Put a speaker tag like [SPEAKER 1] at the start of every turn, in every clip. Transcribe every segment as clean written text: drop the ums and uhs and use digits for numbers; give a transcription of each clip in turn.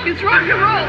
[SPEAKER 1] It's rock and roll!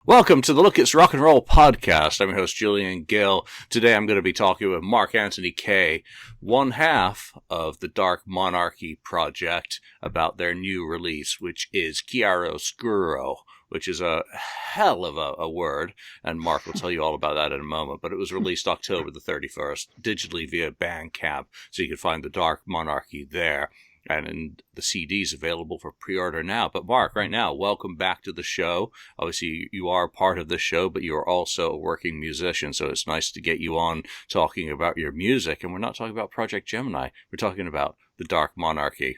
[SPEAKER 2] Welcome to the Look It's Rock and Roll podcast. I'm your host, Julian Gill. Today I'm going to be talking with Mark Anthony Kay, one half of the Dark Monarchy project, about their new release, which is Chiaroscuro, which is a hell of a word, and Mark will tell you all about that in a moment. But it was released October the 31st, digitally via Bandcamp, so you can find the Dark Monarchy there. And the CD's available for pre-order now. But Mark, right now, welcome back to the show. Obviously, you are part of the show, but you are also a working musician, so it's nice to get you on talking about your music. And we're not talking about Project Gemini. We're talking about the Dark Monarchy.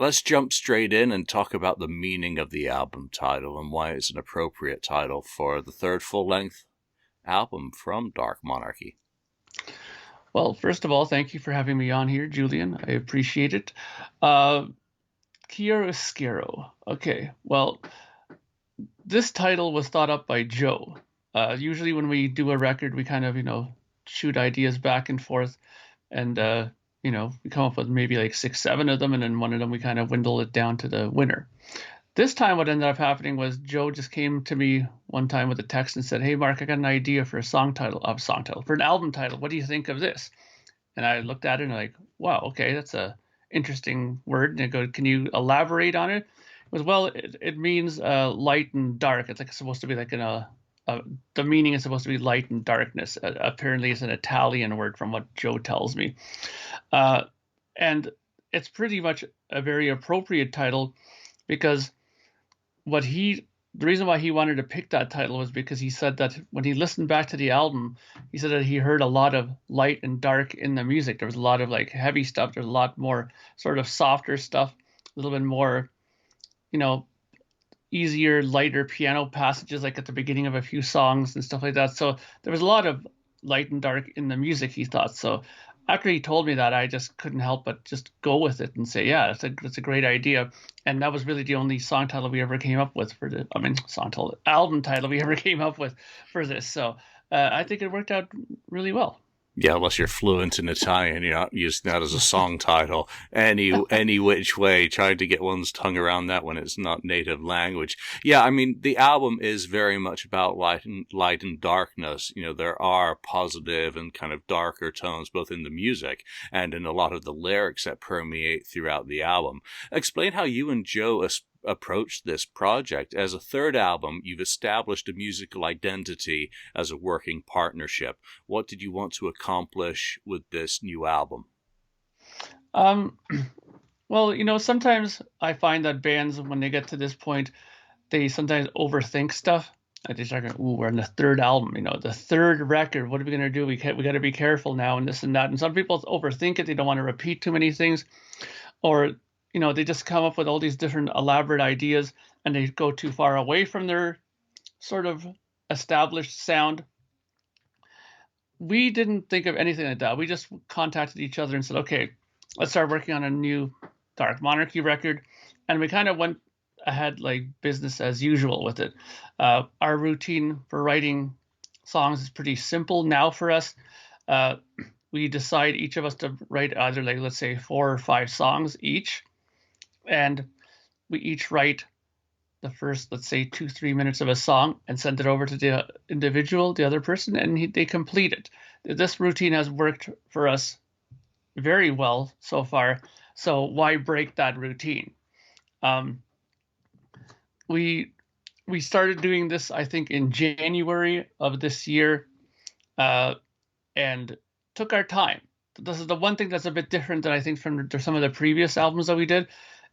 [SPEAKER 2] Let's jump straight in and talk about the meaning of the album title and why it's an appropriate title for the third full-length album from Dark Monarchy.
[SPEAKER 3] Well, first of all, thank you for having me on here, Julian. I appreciate it. Chiaroscuro. Okay, well, this title was thought up by Joe. Usually when we do a record, we kind of, shoot ideas back and forth. And, we come up with maybe like 6, 7 of them. And then one of them, we kind of dwindle it down to the winner. This time what ended up happening was Joe just came to me one time with a text and said, "Hey, Mark, I got an idea for for an album title. What do you think of this?" And I looked at it and like, wow, okay, that's a interesting word. And I go, "Can you elaborate on it?" It was, well, it means light and dark. It's like supposed to be like the meaning is supposed to be light and darkness. Apparently it's an Italian word from what Joe tells me. And it's pretty much a very appropriate title because the reason why he wanted to pick that title was because he said that when he listened back to the album, he said that he heard a lot of light and dark in the music. There was a lot of like heavy stuff. There's a lot more sort of softer stuff, a little bit more, easier, lighter piano passages like at the beginning of a few songs and stuff like that. So there was a lot of light and dark in the music, he thought. So after he told me that, I just couldn't help but just go with it and say, yeah, that's a great idea. And that was really the only song title we ever came up with album title we ever came up with for this. So I think it worked out really well.
[SPEAKER 2] Yeah, unless you're fluent in Italian, you're not using that as a song title any which way, trying to get one's tongue around that when it's not native language. Yeah, I mean, the album is very much about light and darkness. There are positive and kind of darker tones, both in the music and in a lot of the lyrics that permeate throughout the album. Explain how you and Joe approached this project. As a third album, you've established a musical identity as a working partnership. What did you want to accomplish with this new album?
[SPEAKER 3] Well, sometimes I find that bands, when they get to this point, they sometimes overthink stuff. They start going, "Ooh, we're on the third album, the third record. What are we going to do? We got to be careful now and this and that." And some people overthink it. They don't want to repeat too many things, or they just come up with all these different elaborate ideas and they go too far away from their sort of established sound. We didn't think of anything like that. We just contacted each other and said, okay, let's start working on a new Dark Monarchy record. And we kind of went ahead like business as usual with it. Our routine for writing songs is pretty simple now for us. We decide each of us to write either like, let's say 4 or 5 songs each. And we each write the first, let's say 2-3 minutes of a song and send it over to the individual, the other person, and they complete it. This routine has worked for us very well so far. So why break that routine? We started doing this, I think, in January of this year, and took our time. This is the one thing that's a bit different than I think from some of the previous albums that we did,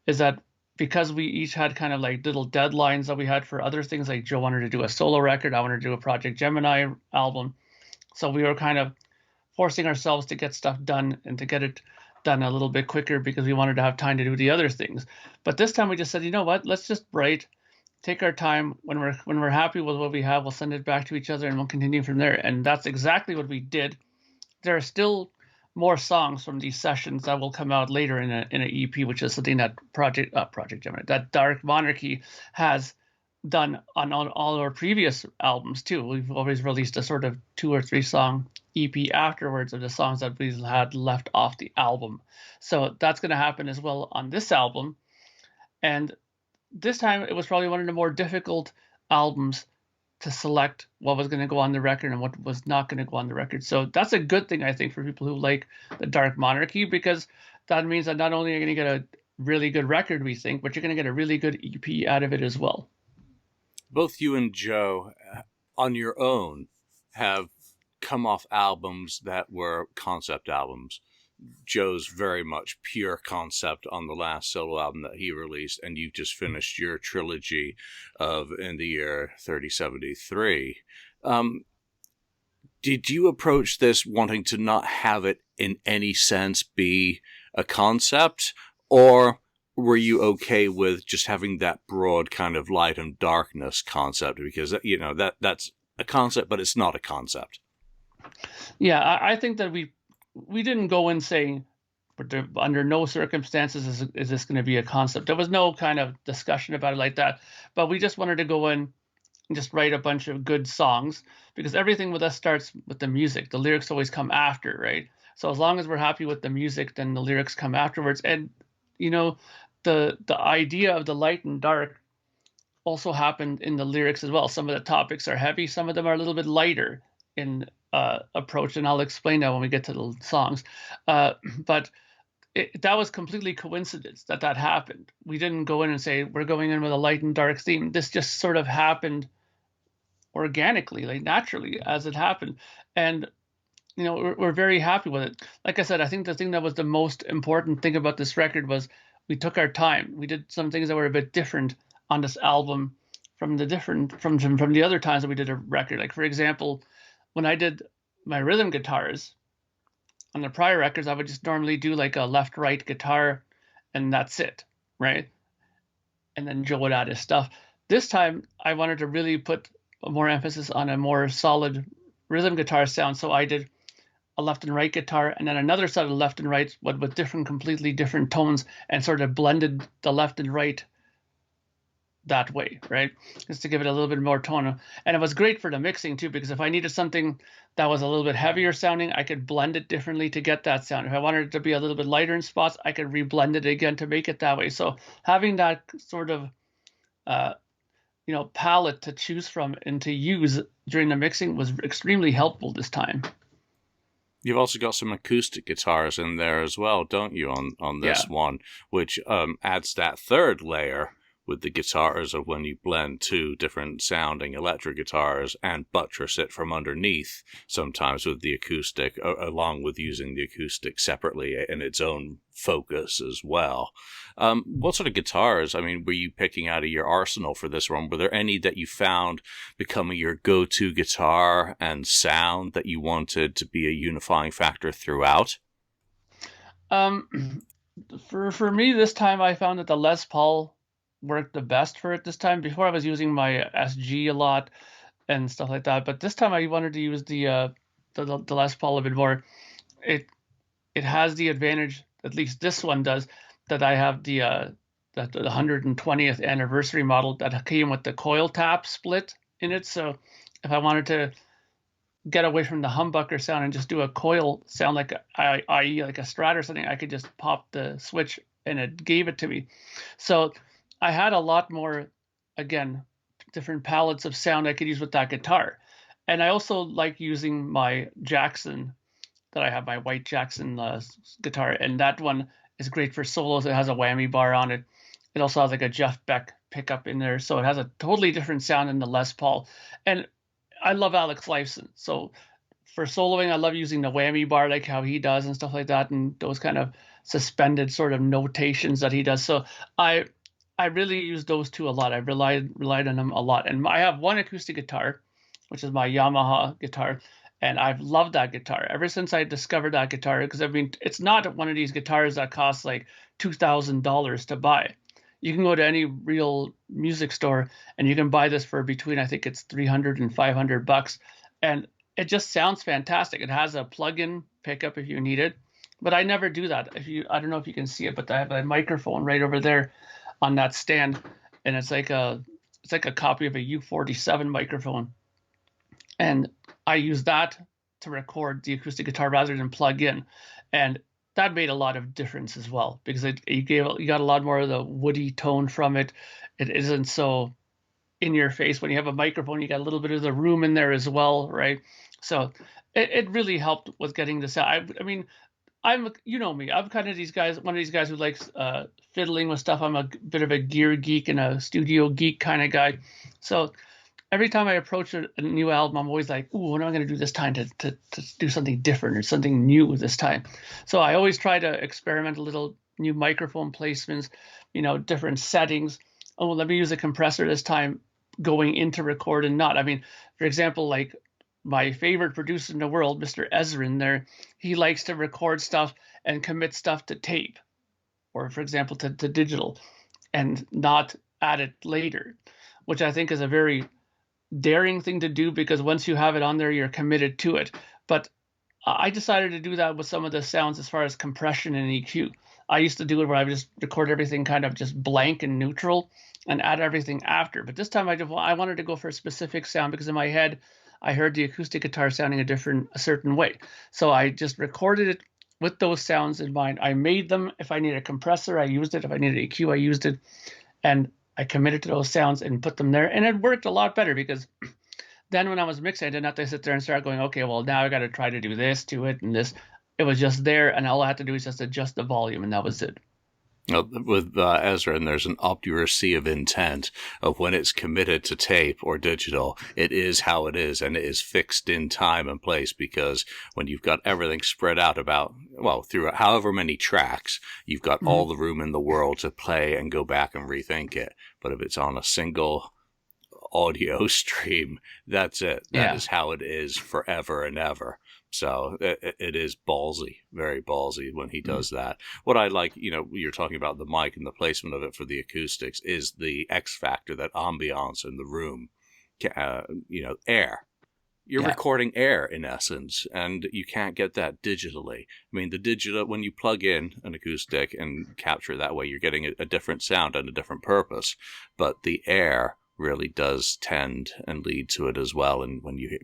[SPEAKER 3] is that because we each had kind of like little deadlines that we had for other things, like Joe wanted to do a solo record, I wanted to do a Project Gemini album. So we were kind of forcing ourselves to get stuff done and to get it done a little bit quicker because we wanted to have time to do the other things. But this time we just said, you know what, let's just write, take our time. When we're happy with what we have, we'll send it back to each other and we'll continue from there. And that's exactly what we did. There are still more songs from these sessions that will come out later in an EP, which is something that Project Gemini, that Dark Monarchy has done on all our previous albums too. We've always released a sort of 2 or 3 song EP afterwards of the songs that we had left off the album. So that's going to happen as well on this album. And this time it was probably one of the more difficult albums to select what was going to go on the record and what was not going to go on the record. So that's a good thing, I think, for people who like the Dark Monarchy, because that means that not only are you going to get a really good record, we think, but you're going to get a really good EP out of it as well.
[SPEAKER 2] Both you and Joe, on your own, have come off albums that were concept albums. Joe's very much pure concept on the last solo album that he released, and you've just finished your trilogy of In the Year 3073. Did you approach this wanting to not have it in any sense be a concept, or were you okay with just having that broad kind of light and darkness concept? Because, you know, that's a concept, but it's not a concept.
[SPEAKER 3] Yeah, I think that we didn't go in saying, under no circumstances is this going to be a concept. There was no kind of discussion about it like that, but we just wanted to go in and just write a bunch of good songs, because everything with us starts with the music. The lyrics always come after, right? So as long as we're happy with the music, then the lyrics come afterwards. And, you know, the idea of the light and dark also happened in the lyrics as well. Some of the topics are heavy, some of them are a little bit lighter in approach, and I'll explain that when we get to the songs. But that was completely coincidence that happened. We didn't go in and say we're going in with a light and dark theme. This just sort of happened organically, like naturally as it happened. And you know, we're very happy with it. Like I said, I think the thing that was the most important thing about this record was we took our time. We did some things that were a bit different on this album from the other times that we did a record. Like, for example, when I did my rhythm guitars on the prior records, I would just normally do like a left-right guitar and that's it, right? And then Joe would add his stuff. This time, I wanted to really put more emphasis on a more solid rhythm guitar sound. So I did a left and right guitar and then another set of left and right with completely different tones, and sort of blended the left and right that way, right? Just to give it a little bit more tone. And it was great for the mixing too, because if I needed something that was a little bit heavier sounding, I could blend it differently to get that sound. If I wanted it to be a little bit lighter in spots, I could reblend it again to make it that way. So having that sort of palette to choose from and to use during the mixing was extremely helpful this time.
[SPEAKER 2] You've also got some acoustic guitars in there as well, don't you, on this one, which adds that third layer with the guitars of when you blend two different sounding electric guitars and buttress it from underneath, sometimes with the acoustic, along with using the acoustic separately in its own focus as well. What sort of guitars, were you picking out of your arsenal for this one? Were there any that you found becoming your go-to guitar and sound that you wanted to be a unifying factor throughout?
[SPEAKER 3] For me this time, I found that the Les Paul worked the best for it this time. Before I was using my SG a lot and stuff like that, but this time I wanted to use the Les Paul a bit more. It has the advantage, at least this one does, that I have the 120th anniversary model that came with the coil tap split in it. So if I wanted to get away from the humbucker sound and just do a coil sound like i.e. like a Strat or something, I could just pop the switch and it gave it to me. So I had a lot more, again, different palettes of sound I could use with that guitar. And I also like using my Jackson that I have, my white Jackson guitar. And that one is great for solos. It has a whammy bar on it. It also has like a Jeff Beck pickup in there. So it has a totally different sound than the Les Paul. And I love Alex Lifeson. So for soloing, I love using the whammy bar like how he does and stuff like that. And those kind of suspended sort of notations that he does. So I really use those two a lot. I relied on them a lot. And I have one acoustic guitar, which is my Yamaha guitar, and I've loved that guitar ever since I discovered that guitar, because it's not one of these guitars that costs like $2,000 to buy. You can go to any real music store and you can buy this for between, I think it's $300 and $500, and it just sounds fantastic. It has a plug-in pickup if you need it, but I never do that. I don't know if you can see it, but I have a microphone right over there on that stand, and it's like a it's like a copy of a U47 microphone, and I used that to record the acoustic guitar rather than plug in, and that made a lot of difference as well, because you got a lot more of the woody tone from it. It isn't so in your face. When you have a microphone, you got a little bit of the room in there as well, right? So it really helped with getting this out. I mean, you know me, I'm kind of one of these guys who likes fiddling with stuff. I'm a bit of a gear geek and a studio geek kind of guy. So every time I approach a new album, I'm always like, ooh, what am I going to do this time to do something different or something new this time? So I always try to experiment a little, new microphone placements, different settings. Oh, let me use a compressor this time going into record and not. I mean, for example, like my favorite producer in the world, Mr. Ezrin there, he likes to record stuff and commit stuff to tape, or for example, to digital, and not add it later, which I think is a very daring thing to do, because once you have it on there, you're committed to it. But I decided to do that with some of the sounds as far as compression and EQ. I used to do it where I would just record everything kind of just blank and neutral and add everything after. But this time I wanted to go for a specific sound, because in my head, I heard the acoustic guitar sounding a certain way. So I just recorded it with those sounds in mind. I made them. If I needed a compressor, I used it. If I needed EQ, I used it. And I committed to those sounds and put them there. And it worked a lot better, because then when I was mixing, I didn't have to sit there and start going, okay, well, now I got to try to do this to it and this. It was just there, and all I had to do is just adjust the volume, and that was it.
[SPEAKER 2] With Ezra, and there's an obduracy of intent of when it's committed to tape or digital, it is how it is, and it is fixed in time and place, because when you've got everything spread out through however many tracks, you've got all the room in the world to play and go back and rethink it. But if it's on a single audio stream, that's it. That is how it is forever and ever. So it is ballsy, very ballsy when he does that. What I like, you're talking about the mic and the placement of it for the acoustics, is the X factor, that ambiance in the room, air. You're recording air in essence, and you can't get that digitally. I mean, the digital, when you plug in an acoustic and capture it that way, you're getting a different sound and a different purpose. But the air really does tend and lead to it as well. And when you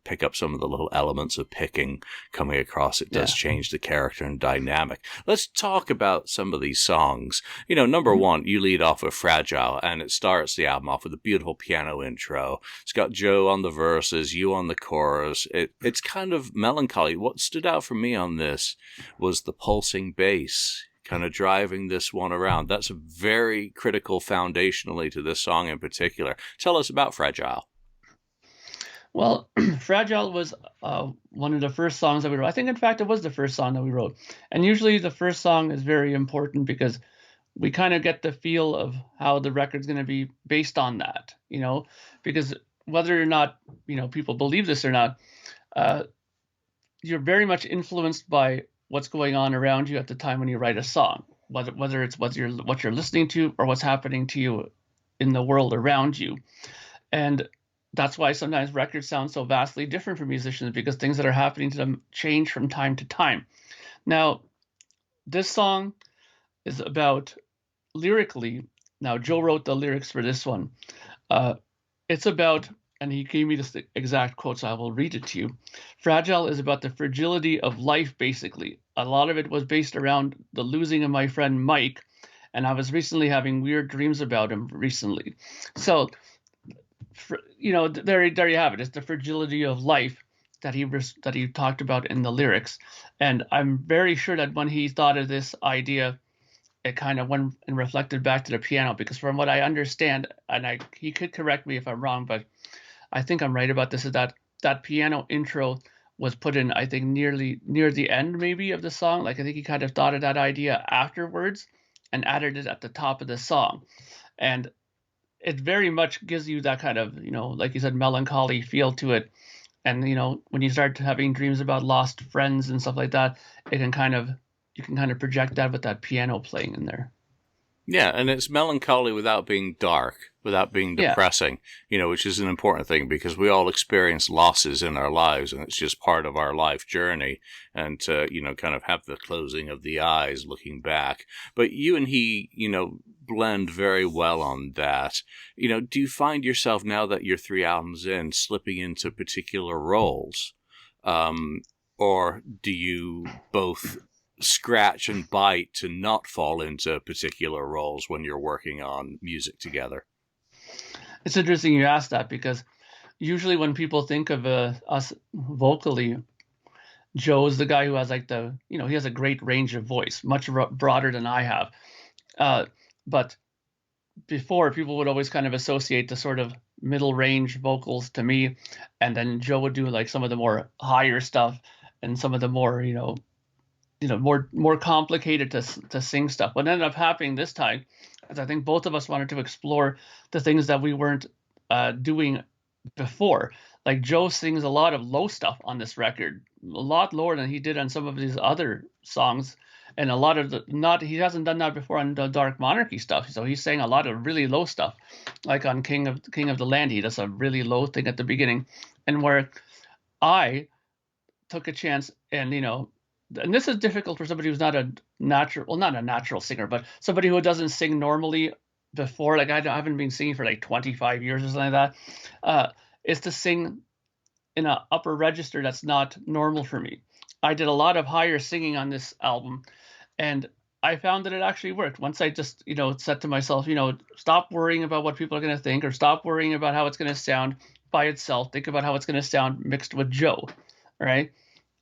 [SPEAKER 2] pick up some of the little elements of picking coming across, it does change the character and dynamic. Let's talk about some of these songs. Number one, you lead off with Fragile, and it starts the album off with a beautiful piano intro. It's got Joe on the verses, you on the chorus. It's kind of melancholy. What stood out for me on this was the pulsing bass kind of driving this one around. That's very critical foundationally to this song in particular. Tell us about Fragile.
[SPEAKER 3] Well, Fragile was one of the first songs that we wrote. I think, in fact, it was the first song that we wrote. And usually the first song is very important, because we kind of get the feel of how the record's going to be based on that, because whether or not, people believe this or not, you're very much influenced by what's going on around you at the time when you write a song, whether it's what you're listening to or what's happening to you in the world around you. And that's why sometimes records sound so vastly different for musicians, because things that are happening to them change from time to time. Now, this song is about, lyrically, now Joe wrote the lyrics for this one. It's about, and he gave me this exact quote, so I will read it to you. Fragile is about the fragility of life, basically. A lot of it was based around the losing of my friend Mike, and I was recently having weird dreams about him recently. So, there you have it. It's the fragility of life that he talked about in the lyrics. And I'm very sure that when he thought of this idea, it kind of went and reflected back to the piano, because from what I understand, and he could correct me if I'm wrong, but I think I'm right about this, is that piano intro was put in, I think, near the end maybe of the song. Like, I think he kind of thought of that idea afterwards and added it at the top of the song. And it very much gives you that kind of, like you said, melancholy feel to it. And, when you start having dreams about lost friends and stuff like that, you can kind of project that with that piano playing in there.
[SPEAKER 2] Yeah, and it's melancholy without being dark, without being depressing, which is an important thing, because we all experience losses in our lives, and it's just part of our life journey, and to, kind of have the closing of the eyes looking back. But you and he, blend very well on that. Do you find yourself, now that you're 3 albums in, slipping into particular roles? Or do you both scratch and bite to not fall into particular roles when you're working on music together?
[SPEAKER 3] It's interesting you asked that, because usually when people think of us vocally, Joe's the guy who has like he has a great range of voice, much broader than I have. But before, people would always kind of associate the sort of middle range vocals to me, and then Joe would do like some of the more higher stuff and some of the more more complicated to sing stuff. What ended up happening this time is I think both of us wanted to explore the things that we weren't doing before. Like Joe sings a lot of low stuff on this record, a lot lower than he did on some of his other songs, and a lot of he hasn't done that before on the Dark Monarchy stuff. So he's saying a lot of really low stuff, like on King of the Land, he does a really low thing at the beginning, and where I took a chance and and this is difficult for somebody who's not a natural singer, but somebody who doesn't sing normally before. Like I haven't been singing for like 25 years or something like that. Is to sing in an upper register that's not normal for me. I did a lot of higher singing on this album, and I found that it actually worked. Once I just, said to myself, stop worrying about what people are going to think, or stop worrying about how it's going to sound by itself. Think about how it's going to sound mixed with Joe, right?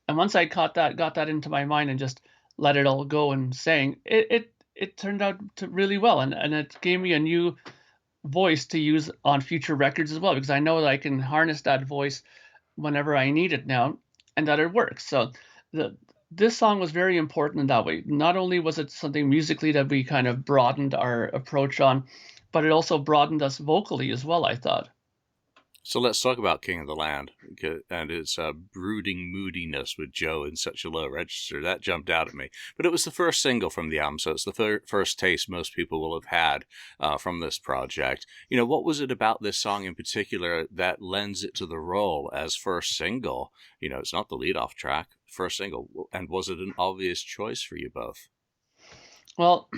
[SPEAKER 3] And once I got that into my mind and just let it all go and sang, it turned out to really well, and it gave me a new voice to use on future records as well, because I know that I can harness that voice whenever I need it now, and that it works. So this song was very important in that way. Not only was it something musically that we kind of broadened our approach on, but it also broadened us vocally as well, I thought.
[SPEAKER 2] So let's talk about King of the Land and its brooding moodiness with Joe in such a low register. That jumped out at me. But it was the first single from the album, so it's the first taste most people will have had from this project. What was it about this song in particular that lends it to the role as first single? It's not the lead-off track, first single. And was it an obvious choice for you both?
[SPEAKER 3] Well,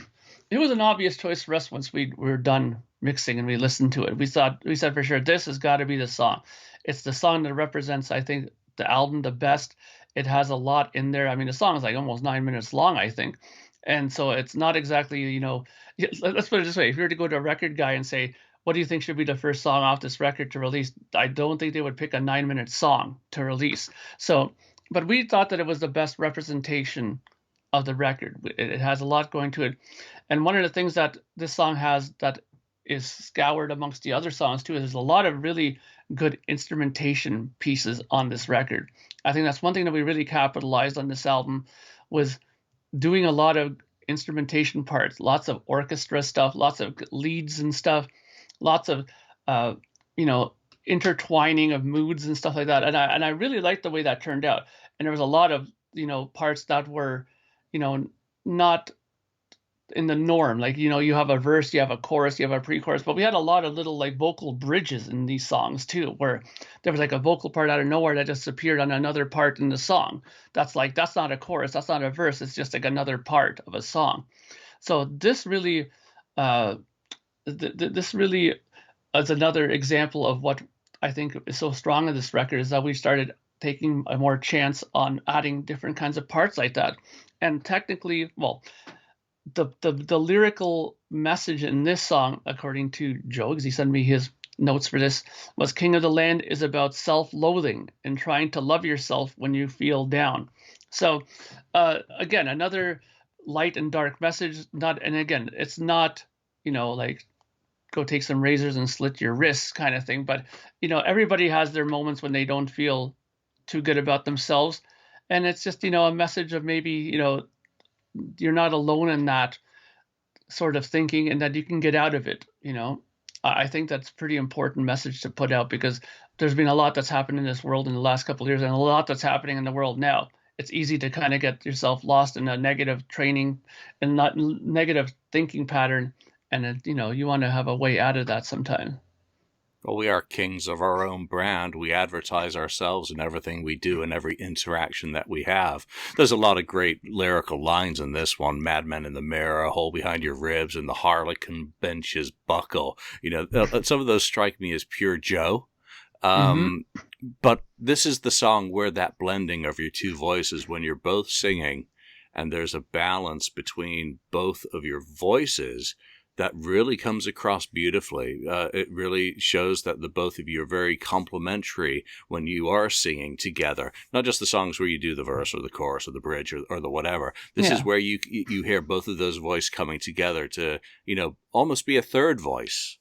[SPEAKER 3] it was an obvious choice for us once we were done mixing and we listened to it. We said for sure, this has got to be the song. It's the song that represents, I think, the album the best. It has a lot in there. I mean, the song is like almost 9 minutes long, I think. And so it's not exactly, let's put it this way. If you were to go to a record guy and say, what do you think should be the first song off this record to release? I don't think they would pick a 9-minute song to release. So, but we thought that it was the best representation of the record. It has a lot going to it. And one of the things that this song has that is scoured amongst the other songs too is there's a lot of really good instrumentation pieces on this record. I think that's one thing that we really capitalized on this album, was doing a lot of instrumentation parts, lots of orchestra stuff, lots of leads and stuff, lots of intertwining of moods and stuff like that. And I really liked the way that turned out. And there was a lot of parts that were not in the norm. Like, you have a verse, you have a chorus, you have a pre-chorus, but we had a lot of little like vocal bridges in these songs too, where there was like a vocal part out of nowhere that just appeared on another part in the song. That's not a chorus, that's not a verse, it's just like another part of a song. So this really, this really is another example of what I think is so strong in this record, is that we started taking a more chance on adding different kinds of parts like that. And technically, well, the lyrical message in this song, according to Joe, because he sent me his notes for this, was King of the Land is about self-loathing and trying to love yourself when you feel down. So again, another light and dark message. It's not like go take some razors and slit your wrists kind of thing, but everybody has their moments when they don't feel too good about themselves, and it's just a message of maybe you're not alone in that sort of thinking, and that you can get out of it. I think that's a pretty important message to put out, because there's been a lot that's happened in this world in the last couple of years, and a lot that's happening in the world now. It's easy to kind of get yourself lost in a negative training and not negative thinking pattern, and you want to have a way out of that sometime.
[SPEAKER 2] Well, we are kings of our own brand. We advertise ourselves in everything we do and every interaction that we have. There's a lot of great lyrical lines in this one. Madman in the mirror, a hole behind your ribs, and the harlequin benches buckle. Some of those strike me as pure Joe.
[SPEAKER 3] Mm-hmm.
[SPEAKER 2] But this is the song where that blending of your two voices, when you're both singing and there's a balance between both of your voices, that really comes across beautifully. It really shows that the both of you are very complementary when you are singing together. Not just the songs where you do the verse or the chorus or the bridge or the whatever. This is where you hear both of those voices coming together to, almost be a third voice.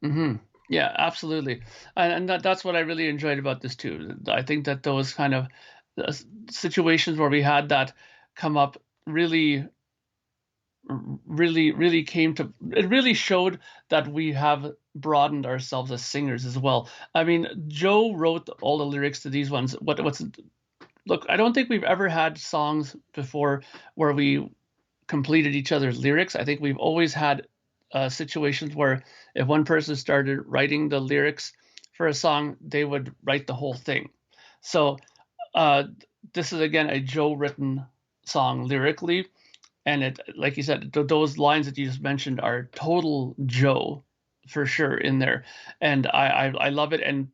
[SPEAKER 3] Mm-hmm. Yeah, absolutely. And that's what I really enjoyed about this too. I think that those kind of situations where we had that come up really came to it really showed that we have broadened ourselves as singers as well. I mean, Joe wrote all the lyrics to these ones. Look, I don't think we've ever had songs before where we completed each other's lyrics. I think we've always had situations where if one person started writing the lyrics for a song, they would write the whole thing. So uh, this is again a Joe written song lyrically, and it, like you said, those lines that you just mentioned are total Joe for sure in there, and I love it. And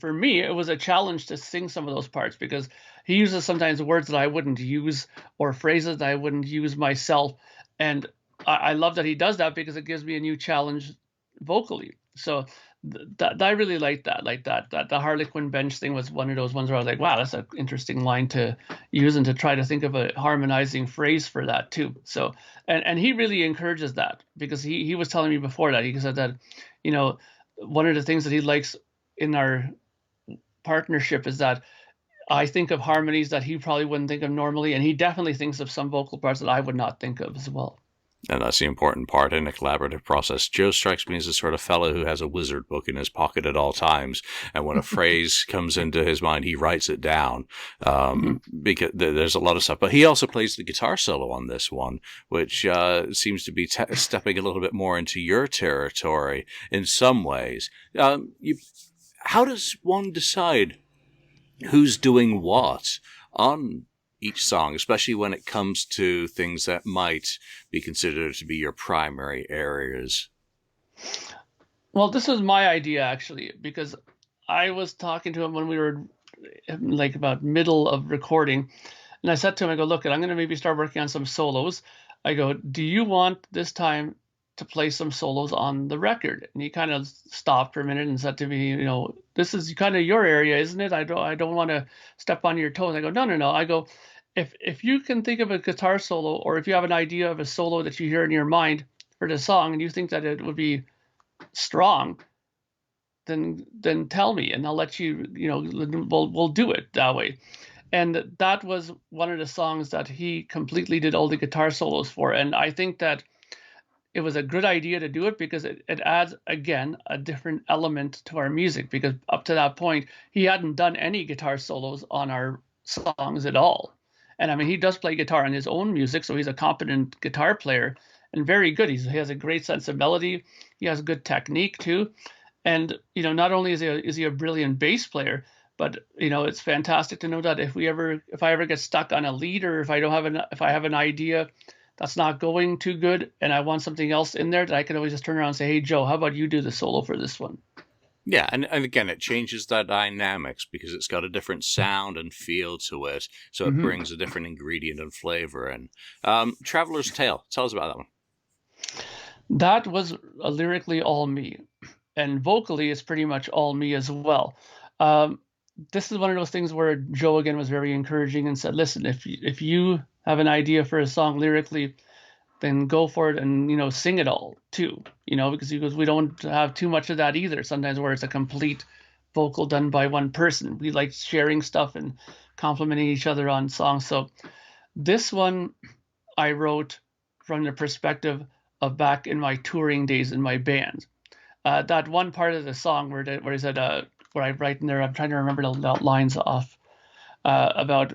[SPEAKER 3] for me, it was a challenge to sing some of those parts because he uses sometimes words that I wouldn't use or phrases that I wouldn't use myself, and I love that he does that because it gives me a new challenge vocally. So that I really like that. That the Harlequin bench thing was one of those ones where I was like, wow, that's an interesting line to use and to try to think of a harmonizing phrase for that too. So and he really encourages that because he was telling me before that he said that, one of the things that he likes in our partnership is that I think of harmonies that he probably wouldn't think of normally, and he definitely thinks of some vocal parts that I would not think of as well.
[SPEAKER 2] And that's the important part in a collaborative process. Joe strikes me as the sort of fellow who has a wizard book in his pocket at all times. And when a phrase comes into his mind, he writes it down. Because there's a lot of stuff. But he also plays the guitar solo on this one, which seems to be stepping a little bit more into your territory in some ways. How does one decide who's doing what on each song, especially when it comes to things that might be considered to be your primary areas?
[SPEAKER 3] Well, this was my idea actually, because I was talking to him when we were like about middle of recording, and I said to him, I go, look, I'm going to maybe start working on some solos. I go, do you want this time to play some solos on the record? And he kind of stopped for a minute and said to me, this is kind of your area, isn't it? I don't want to step on your toes. I go, no, no, no. I go, if you can think of a guitar solo, or if you have an idea of a solo that you hear in your mind for the song, and you think that it would be strong, then tell me, and I'll let you. We'll do it that way. And that was one of the songs that he completely did all the guitar solos for. And I think that it was a good idea to do it because it adds, again, a different element to our music, because up to that point, he hadn't done any guitar solos on our songs at all. And I mean, he does play guitar on his own music, so he's a competent guitar player and very good. He has a great sense of melody. He has good technique too. And not only is he a brilliant bass player, but it's fantastic to know that if I ever get stuck on a lead, or if I have an idea that's not going too good and I want something else in there, that I can always just turn around and say, hey Joe, how about you do the solo for this one?
[SPEAKER 2] Yeah, and again, it changes the dynamics because it's got a different sound and feel to it, so it
[SPEAKER 3] Mm-hmm.
[SPEAKER 2] brings a different ingredient and flavor in. Traveler's Tale, tell us about that one.
[SPEAKER 3] That was lyrically all me, and vocally it's pretty much all me as well. Um, this is one of those things where Joe again was very encouraging and said, listen, if you have an idea for a song lyrically, then go for it, and sing it all too, because he goes, we don't have too much of that either sometimes, where it's a complete vocal done by one person. We like sharing stuff and complimenting each other on songs. So this one I wrote from the perspective of back in my touring days in my band. That one part of the song where he said, where I write in there, I'm trying to remember the lines off, about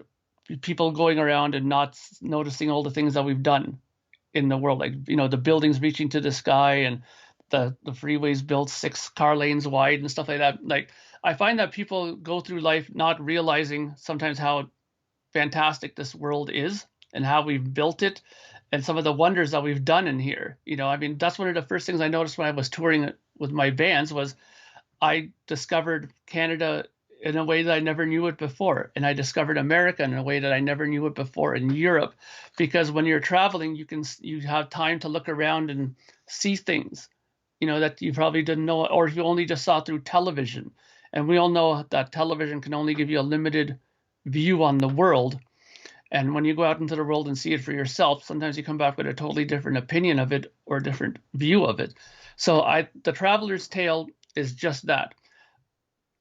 [SPEAKER 3] people going around and not noticing all the things that we've done in the world, like the buildings reaching to the sky, and the freeways built 6 car lanes wide and stuff like that. Like, I find that people go through life not realizing sometimes how fantastic this world is and how we've built it and some of the wonders that we've done in here. I mean, that's one of the first things I noticed when I was touring with my bands was I discovered Canada in a way that I never knew it before. And I discovered America in a way that I never knew it before, in Europe, because when you're traveling, you have time to look around and see things, that you probably didn't know, or you only just saw through television. And we all know that television can only give you a limited view on the world. And when you go out into the world and see it for yourself, sometimes you come back with a totally different opinion of it or a different view of it. So the Traveler's Tale is just that.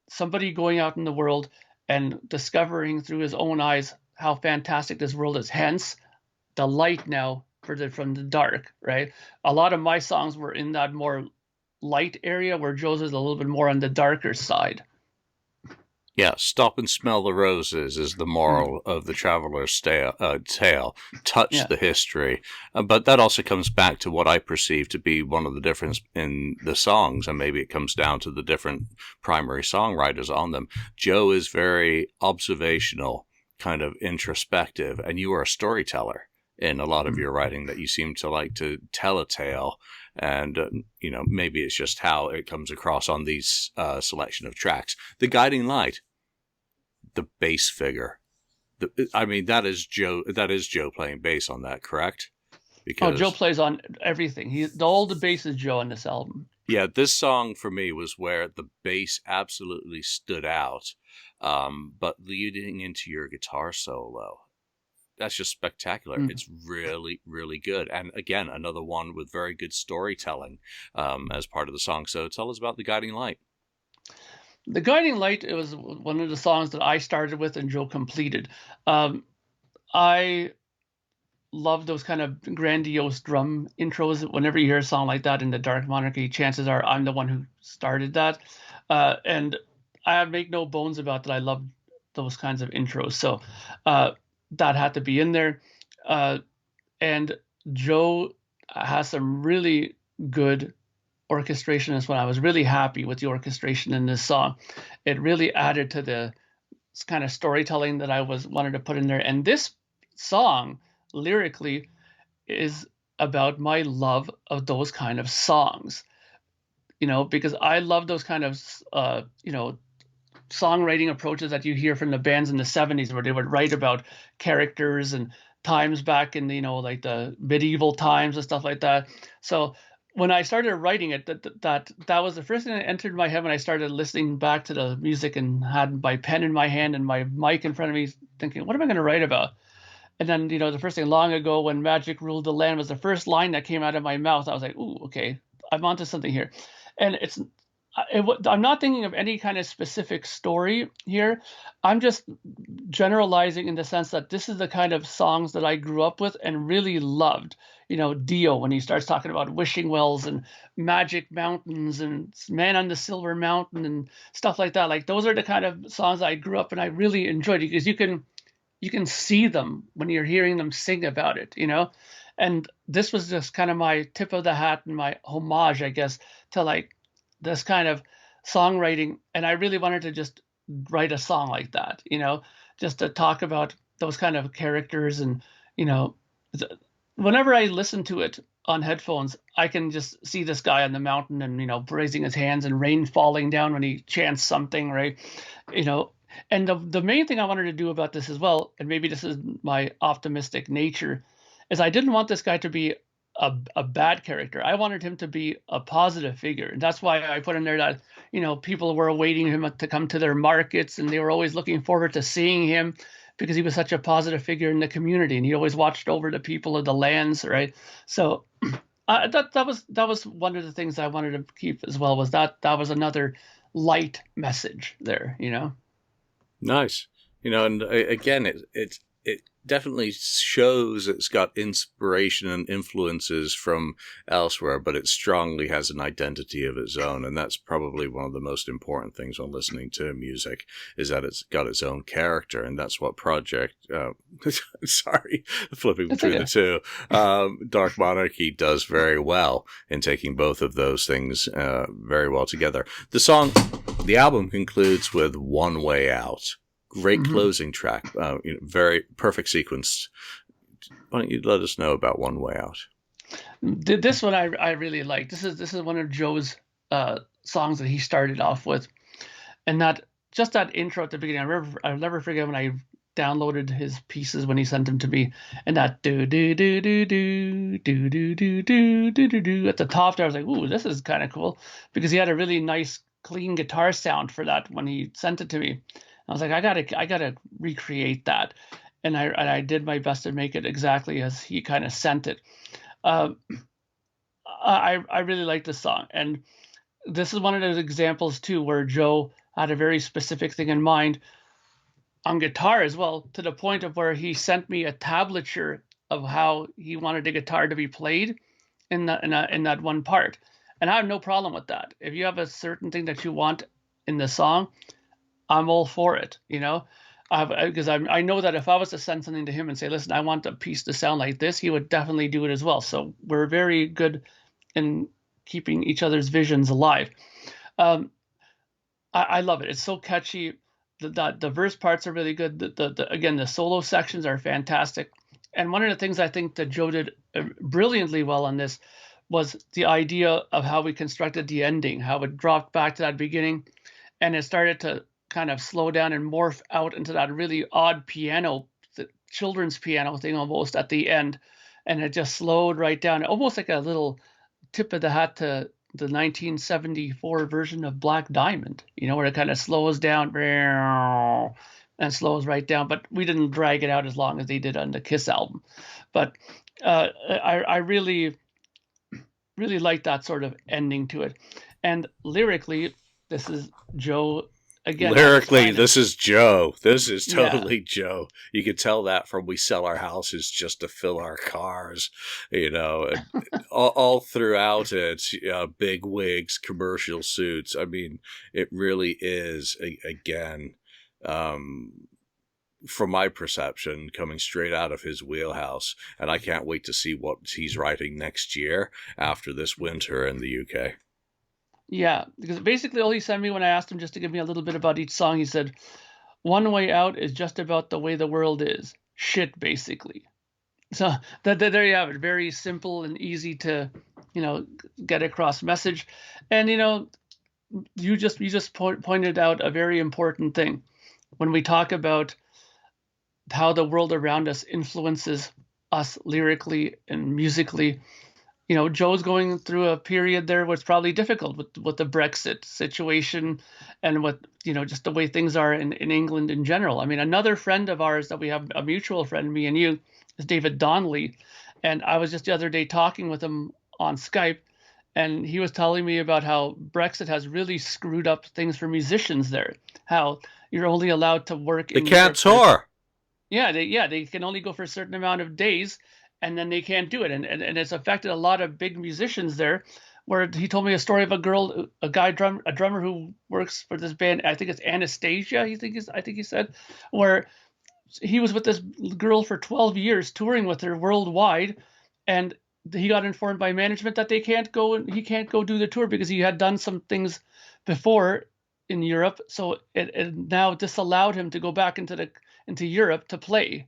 [SPEAKER 3] Somebody going out in the world and discovering through his own eyes how fantastic this world is. Hence, the light now from the dark, right? A lot of my songs were in that more light area, where Joe's is a little bit more on the darker side.
[SPEAKER 2] Yeah, stop and smell the roses is the moral of the Traveler's Tale. Touch the history. But that also comes back to what I perceive to be one of the difference in the songs, and maybe it comes down to the different primary songwriters on them. Joe is very observational, kind of introspective, and you are a storyteller in a lot of your writing, that you seem to like to tell a tale. And, maybe it's just how it comes across on these selection of tracks. The Guiding Light, the bass figure. That is Joe playing bass on that, correct?
[SPEAKER 3] Because Joe plays on everything. All the bass is Joe on this album.
[SPEAKER 2] Yeah, this song for me was where the bass absolutely stood out. But leading into your guitar solo, that's just spectacular. It's really, really good. And again, another one with very good storytelling as part of the song. So tell us about The Guiding Light.
[SPEAKER 3] The Guiding Light, it was one of the songs that I started with and Joe completed. I love those kind of grandiose drum intros. Whenever you hear a song like that in the Dark Monarchy, chances are I'm the one who started that. And I make no bones about that. I love those kinds of intros. So that had to be in there. And Joe has some really good orchestration as well. I was really happy with the orchestration in this song. It really added to the kind of storytelling that I wanted to put in there. And this song lyrically is about my love of those kind of songs, because I love those kind of songwriting approaches that you hear from the bands in the 70s, where they would write about characters and times back in like the medieval times and stuff like that. So when I started writing it, that was the first thing that entered my head when I started listening back to the music and had my pen in my hand and my mic in front of me, thinking, what am I going to write about? And then, the first thing, long ago when magic ruled the land, was the first line that came out of my mouth. I was like, ooh, okay, I'm onto something here. And I'm not thinking of any kind of specific story here. I'm just generalizing in the sense that this is the kind of songs that I grew up with and really loved. Dio, when he starts talking about wishing wells and magic mountains and Man on the Silver Mountain and stuff like that. Like, those are the kind of songs I grew up and I really enjoyed, because you can see them when you're hearing them sing about it, And this was just kind of my tip of the hat and my homage, I guess, to like this kind of songwriting. And I really wanted to just write a song like that, just to talk about those kind of characters. And, whenever I listen to it on headphones, I can just see this guy on the mountain and, raising his hands and rain falling down when he chants something, right? And the main thing I wanted to do about this as well, and maybe this is my optimistic nature, is I didn't want this guy to be a bad character. I wanted him to be a positive figure. And that's why I put in there that, people were awaiting him to come to their markets, and they were always looking forward to seeing him because he was such a positive figure in the community, and he always watched over the people of the lands, right? So that was one of the things I wanted to keep as well, was that was another light message there,
[SPEAKER 2] Nice. And again, definitely shows it's got inspiration and influences from elsewhere, but it strongly has an identity of its own. And that's probably one of the most important things when listening to music, is that it's got its own character. And that's what sorry, flipping
[SPEAKER 3] It's
[SPEAKER 2] between
[SPEAKER 3] okay.
[SPEAKER 2] the two, Dark Monarchy does very well in taking both of those things very well together. The album concludes with One Way Out. Great closing track, very perfect sequenced. Why don't you let us know about One Way Out?
[SPEAKER 3] This one I really like. This is one of Joe's songs that he started off with, and that intro at the beginning. I'll never forget when I downloaded his pieces when he sent them to me, and that do do do do do do do do do do do at the top there. I was like, ooh, this is kind of cool, because he had a really nice clean guitar sound for that when he sent it to me. I was like, I gotta recreate that, and I did my best to make it exactly as he kind of sent it. I really like this song, and this is one of those examples too where Joe had a very specific thing in mind on guitar as well, to the point of where he sent me a tablature of how he wanted the guitar to be played in that one part, and I have no problem with that. If you have a certain thing that you want in the song, I'm all for it, because I know that if I was to send something to him and say, listen, I want a piece to sound like this, he would definitely do it as well. So we're very good in keeping each other's visions alive. I love it. It's so catchy. The verse parts are really good. Again, the solo sections are fantastic. And one of the things I think that Joe did brilliantly well on this was the idea of how we constructed the ending, how it dropped back to that beginning, and it started to kind of slow down and morph out into that really odd piano, the children's piano thing almost at the end. And it just slowed right down, almost like a little tip of the hat to the 1974 version of Black Diamond, where it kind of slows down and slows right down. But we didn't drag it out as long as they did on the Kiss album. But I really, really like that sort of ending to it. And lyrically, this is Joe again.
[SPEAKER 2] Lyrically, this is Joe. This is
[SPEAKER 3] Yeah.
[SPEAKER 2] totally Joe. You could tell that from We Sell Our Houses Just to Fill Our Cars, all throughout it, big wigs, commercial suits. I mean, it really is, again, from my perception, coming straight out of his wheelhouse. And I can't wait to see what he's writing next year after this winter in the UK.
[SPEAKER 3] Yeah, because basically all he sent me when I asked him just to give me a little bit about each song, he said, One Way Out is just about the way the world is. Shit, basically. So there you have it. Very simple and easy to, get across message. And, you just pointed out a very important thing. When we talk about how the world around us influences us lyrically and musically, Joe's going through a period there where it's probably difficult with the Brexit situation and with, just the way things are in England in general. I mean, another friend of ours that we have, a mutual friend, me and you, is David Donnelly. And I was just the other day talking with him on Skype, and he was telling me about how Brexit has really screwed up things for musicians there, how you're only allowed to work.
[SPEAKER 2] They can't tour.
[SPEAKER 3] Yeah, they can only go for a certain amount of days, and then they can't do it. And it's affected a lot of big musicians there, where he told me a story of a drummer who works for this band. I think it's Anastasia. I think he said, where he was with this girl for 12 years, touring with her worldwide, and he got informed by management that he can't go do the tour because he had done some things before in Europe. So it now disallowed him to go back into Europe to play.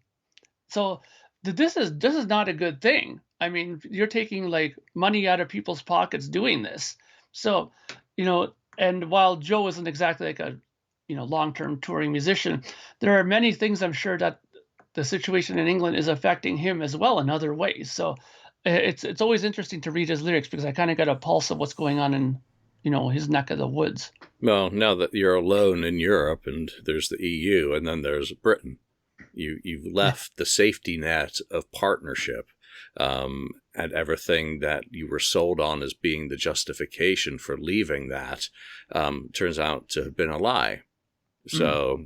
[SPEAKER 3] So this is not a good thing. I mean, you're taking like money out of people's pockets doing this. So, and while Joe isn't exactly like a, long-term touring musician, there are many things I'm sure that the situation in England is affecting him as well in other ways. So it's always interesting to read his lyrics because I kind of got a pulse of what's going on in, his neck of the woods.
[SPEAKER 2] Well, now that you're alone in Europe and there's the EU and then there's Britain, you've left the safety net of partnership, and everything that you were sold on as being the justification for leaving that turns out to have been a lie. So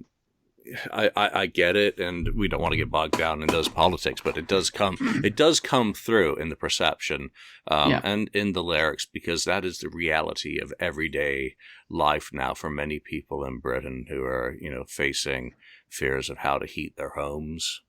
[SPEAKER 2] I get it, and we don't want to get bogged down in those politics, but it does come through in the perception,
[SPEAKER 3] Yeah.
[SPEAKER 2] and in the lyrics, because that is the reality of everyday life now for many people in Britain who are, facing fears of how to heat their homes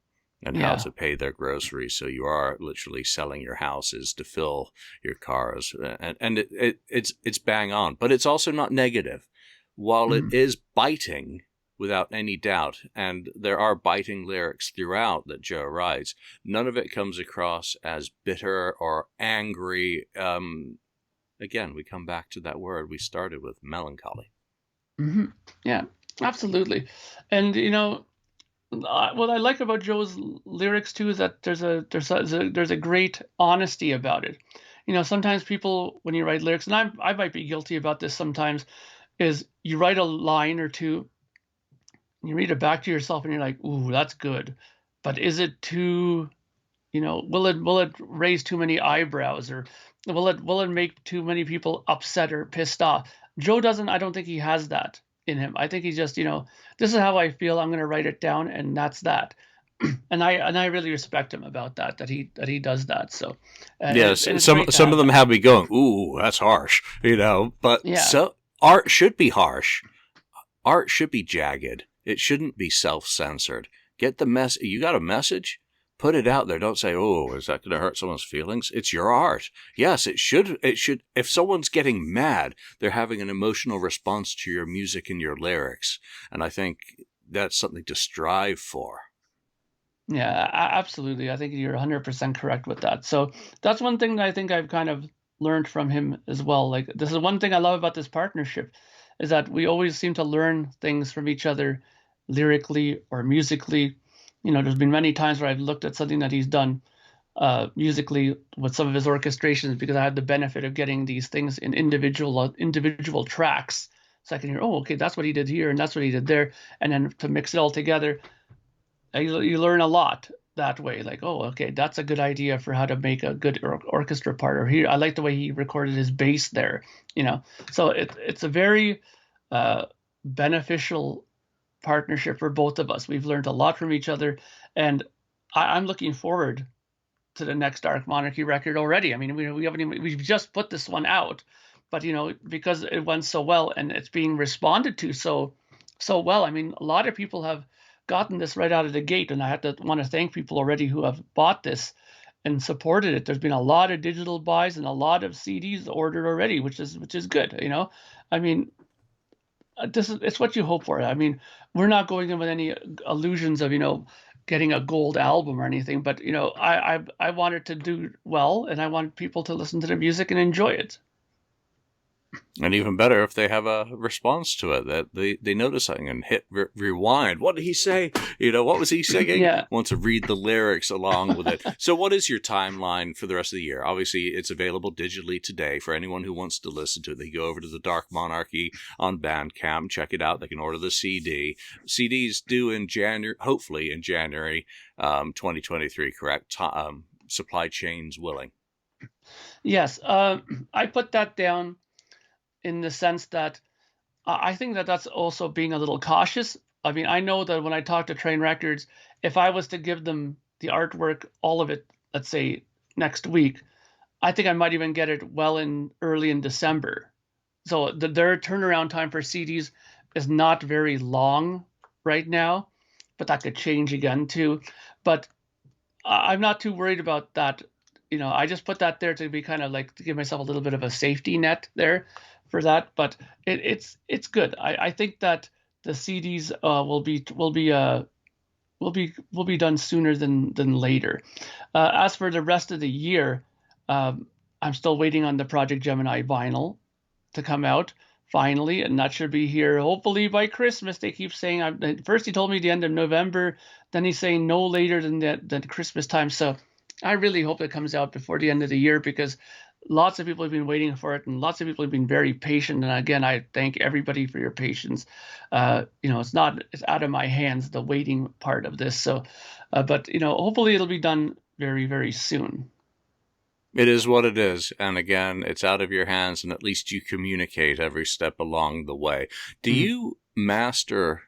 [SPEAKER 2] and how
[SPEAKER 3] Yeah.
[SPEAKER 2] to pay their groceries. So you are literally selling your houses to fill your cars, and it's bang on, but it's also not negative. While it is biting, without any doubt, and there are biting lyrics throughout that Joe writes, none of it comes across as bitter or angry. Again, we come back to that word we started with, melancholy.
[SPEAKER 3] Mm-hmm. Yeah, absolutely. And what I like about Joe's lyrics too is that there's a great honesty about it. Sometimes people, when you write lyrics, and I might be guilty about this sometimes, is you write a line or two, and you read it back to yourself, and you're like, "Ooh, that's good," but is it too? Will it raise too many eyebrows, or will it make too many people upset or pissed off? Joe doesn't. I don't think he has that in him. I think he's just, this is how I feel. I'm going to write it down, and that's that. And I really respect him about that. That he does that. So,
[SPEAKER 2] Yes,
[SPEAKER 3] and it's
[SPEAKER 2] some
[SPEAKER 3] great to
[SPEAKER 2] some
[SPEAKER 3] have
[SPEAKER 2] of them
[SPEAKER 3] that.
[SPEAKER 2] have me going, "Ooh, that's harsh," But
[SPEAKER 3] Yeah.
[SPEAKER 2] so art should be harsh. Art should be jagged. It shouldn't be self-censored. Get the mess. You got a message? Put it out there. Don't say, "Oh, is that going to hurt someone's feelings?" It's your art. Yes, it should. It should. If someone's getting mad, they're having an emotional response to your music and your lyrics, and I think that's something to strive for.
[SPEAKER 3] Yeah, absolutely. I think you're 100% correct with that. So that's one thing that I think I've kind of learned from him as well. Like, this is one thing I love about this partnership, is that we always seem to learn things from each other, lyrically or musically. There's been many times where I've looked at something that he's done musically with some of his orchestrations, because I had the benefit of getting these things in individual tracks, so I can hear, oh, okay, that's what he did here and that's what he did there, and then to mix it all together, you learn a lot that way. Like, oh, okay, that's a good idea for how to make a good orchestra part. Or here, I like the way he recorded his bass there. So it's a very beneficial partnership for both of us. We've learned a lot from each other, and I'm looking forward to the next Dark Monarchy record already. I mean, we haven't even, we've just put this one out, but because it went so well and it's being responded to so well. I mean, a lot of people have gotten this right out of the gate, and I have to want to thank people already who have bought this and supported it. There's been a lot of digital buys and a lot of CDs ordered already, which is good. I mean, it's what you hope for. I mean, we're not going in with any illusions of getting a gold album or anything, but I want it to do well, and I want people to listen to the music and enjoy it.
[SPEAKER 2] And even better if they have a response to it, that they notice something and hit rewind. What did he say? What was he singing?
[SPEAKER 3] Yeah.
[SPEAKER 2] Want to read the lyrics along with it. So what is your timeline for the rest of the year? Obviously, it's available digitally today for anyone who wants to listen to it. They go over to the Dark Monarchy on Bandcamp, check it out. They can order the CD. CD's due in January, hopefully in January 2023, correct? Supply chains willing.
[SPEAKER 3] Yes. I put that down in the sense that I think that that's also being a little cautious. I mean, I know that when I talk to Train Records, if I was to give them the artwork, all of it, let's say next week, I think I might even get it early in December. So their turnaround time for CDs is not very long right now, but that could change again too. But I'm not too worried about that. I just put that there to be kind of like to give myself a little bit of a safety net there for that. But it's good. I think that the CDs will be done sooner than later. As for the rest of the year, I'm still waiting on the Project Gemini vinyl to come out finally, and that should be here hopefully by Christmas. They keep saying, first he told me the end of November, then he's saying no later than Christmas time. So I really hope it comes out before the end of the year, because lots of people have been waiting for it, and lots of people have been very patient. And again, I thank everybody for your patience. It's out of my hands, the waiting part of this. So, but hopefully it'll be done very, very soon.
[SPEAKER 2] It is what it is, and again, it's out of your hands, and at least you communicate every step along the way. Do you master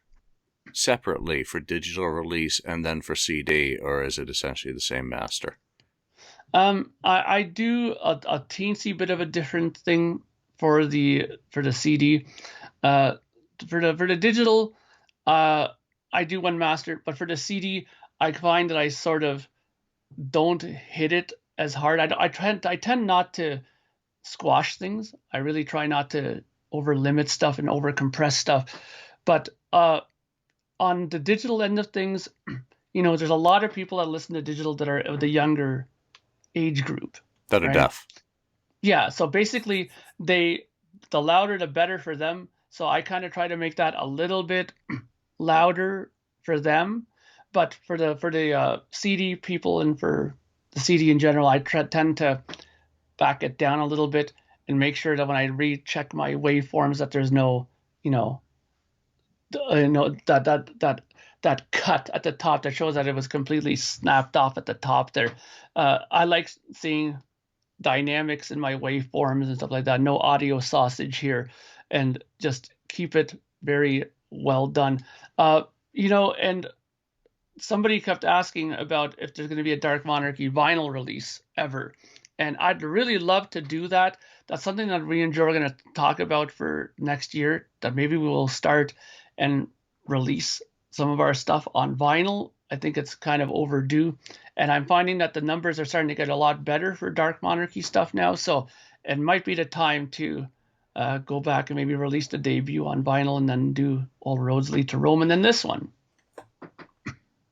[SPEAKER 2] separately for digital release and then for CD, or is it essentially the same master?
[SPEAKER 3] I do a teensy bit of a different thing for the CD. For the digital, I do one master, but for the CD, I find that I sort of don't hit it as hard. I tend not to squash things. I really try not to over limit stuff and over compress stuff. But on the digital end of things, there's a lot of people that listen to digital that are of the younger age group
[SPEAKER 2] that are deaf.
[SPEAKER 3] Yeah, so basically the louder the better for them. So I kind of try to make that a little bit louder for them, but for the CD people and for the CD in general, I tend to back it down a little bit and make sure that when I recheck my waveforms that there's no that cut at the top that shows that it was completely snapped off at the top there. I like seeing dynamics in my waveforms and stuff like that. No audio sausage here, and just keep it very well done. And somebody kept asking about if there's going to be a Dark Monarchy vinyl release ever. And I'd really love to do that. That's something that we and Joe are going to talk about for next year, that maybe we will start and release some of our stuff on vinyl. I think it's kind of overdue. And I'm finding that the numbers are starting to get a lot better for Dark Monarchy stuff now. So it might be the time to go back and maybe release the debut on vinyl and then do All Roads Lead to Rome and then this one.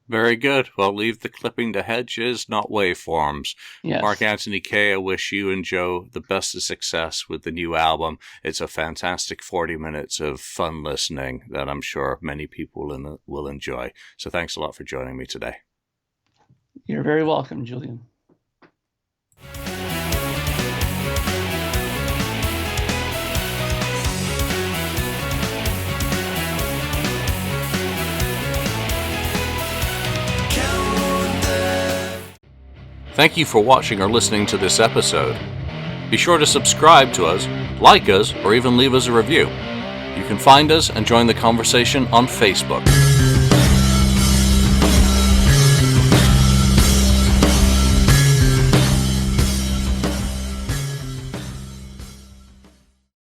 [SPEAKER 2] Very good. Well, leave the clipping to hedges, not waveforms.
[SPEAKER 3] Yes.
[SPEAKER 2] Mark Anthony K., I wish you and Joe the best of success with the new album. It's a fantastic 40 minutes of fun listening that I'm sure many people will enjoy. So thanks a lot for joining me today.
[SPEAKER 3] You're very welcome, Julian.
[SPEAKER 2] Thank you for watching or listening to this episode. Be sure to subscribe to us, like us, or even leave us a review. You can find us and join the conversation on Facebook.